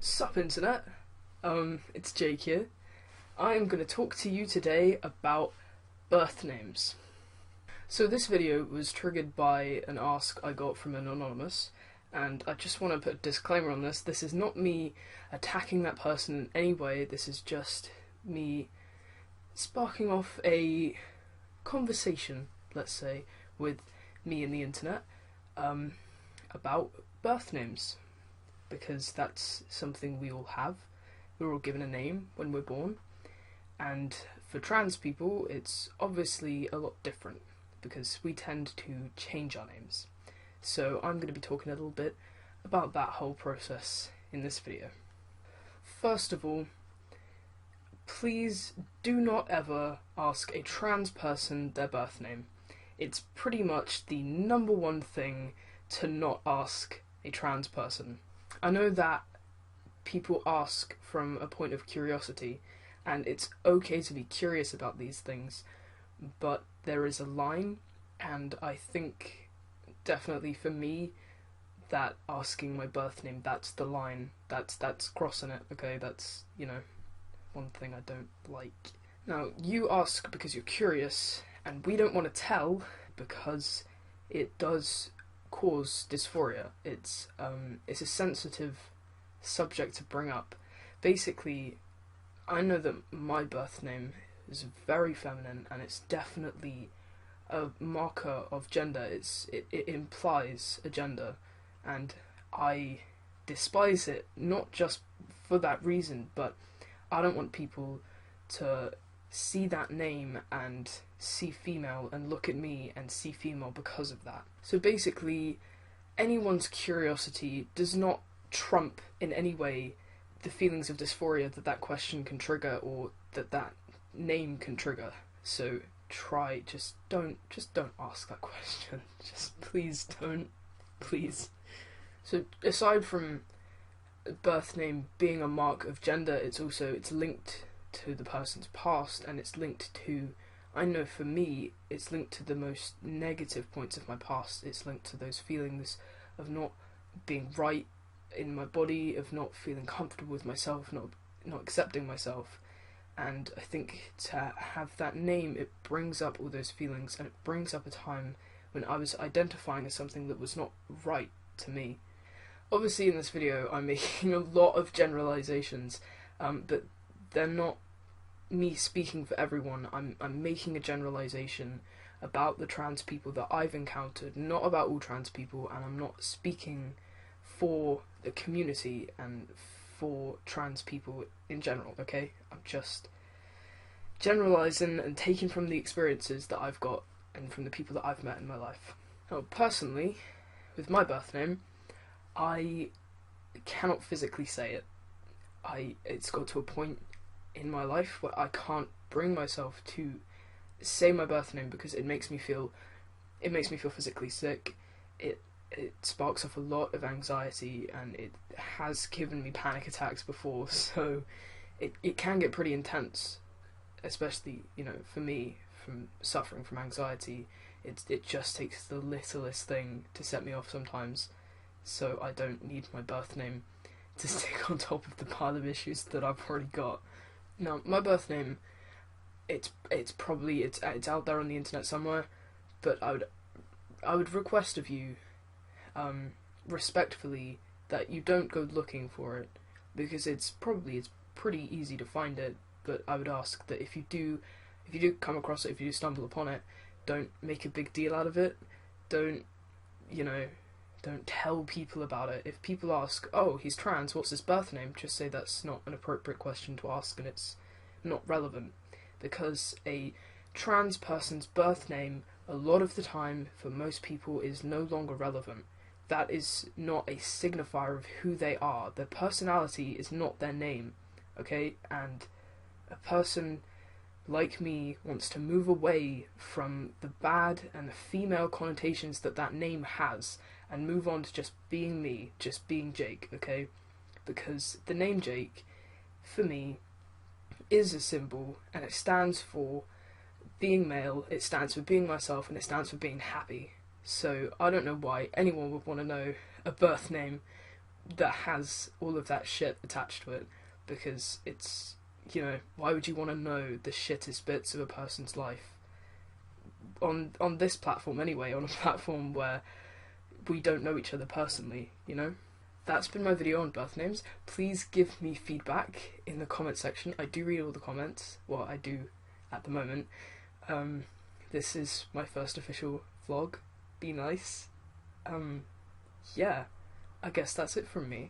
Sup internet, it's Jake here. I am going to talk to you today about birth names. So this video was triggered by an ask I got from an anonymous, and I just want to put a disclaimer on this. This is not me attacking that person in any way, this is just me sparking off a conversation, let's say, with me and the internet, about birth names. Because that's something we all have. We're all given a name when we're born, and for trans people it's obviously a lot different because we tend to change our names. So I'm going to be talking a little bit about that whole process in this video. First of all, please do not ever ask a trans person their birth name. It's pretty much the number one thing to not ask a trans person. I know that people ask from a point of curiosity, and it's okay to be curious about these things, but there is a line, and I think definitely for me that asking my birth name, that's the line, that's crossing it, okay, that's, one thing I don't like. Now, you ask because you're curious, and we don't want to tell because it does cause dysphoria. It's a sensitive subject to bring up. Basically, I know that my birth name is very feminine, and it's definitely a marker of gender. It implies a gender, and I despise it, not just for that reason, but I don't want people to see that name and see female and look at me and see female because of that. So basically, anyone's curiosity does not trump in any way the feelings of dysphoria that question can trigger, or that name can trigger. So just don't ask that question. Just please don't. Please. So aside from birth name being a mark of gender, it's linked to the person's past, and it's linked to, I know for me, it's linked to the most negative points of my past. It's linked to those feelings of not being right in my body, of not feeling comfortable with myself, not accepting myself. And I think to have that name, it brings up all those feelings, and it brings up a time when I was identifying as something that was not right to me. Obviously in this video I'm making a lot of generalizations, but they're not me speaking for everyone. I'm making a generalization about the trans people that I've encountered, not about all trans people, and I'm not speaking for the community and for trans people in general, okay? I'm just generalizing and taking from the experiences that I've got and from the people that I've met in my life. Now, personally, with my birth name, I cannot physically say it. It's got to a point in my life where I can't bring myself to say my birth name because it makes me feel physically sick. It sparks off a lot of anxiety, and it has given me panic attacks before, so it can get pretty intense, especially, for me, from suffering from anxiety. It just takes the littlest thing to set me off sometimes, so I don't need my birth name to stick on top of the pile of issues that I've already got. Now, my birth name, it's out there on the internet somewhere, but I would request of you, respectfully, that you don't go looking for it, because it's pretty easy to find it. But I would ask that if you do come across it, if you do stumble upon it, don't make a big deal out of it. Don't tell people about it. If people ask, oh, he's trans, what's his birth name? Just say that's not an appropriate question to ask, and it's not relevant. Because a trans person's birth name, a lot of the time, for most people, is no longer relevant. That is not a signifier of who they are. Their personality is not their name, okay? And a person like me wants to move away from the bad and the female connotations that name has, and move on to just being me, just being Jake, okay? Because the name Jake, for me, is a symbol, and it stands for being male, it stands for being myself, and it stands for being happy. So I don't know why anyone would want to know a birth name that has all of that shit attached to it, because it's, you know, why would you want to know the shittest bits of a person's life on this platform anyway, on a platform where we don't know each other personally, you know? That's been my video on birth names. Please give me feedback in the comment section. I do read all the comments. Well, I do at the moment. This is my first official vlog. Be nice. Yeah, I guess that's it from me.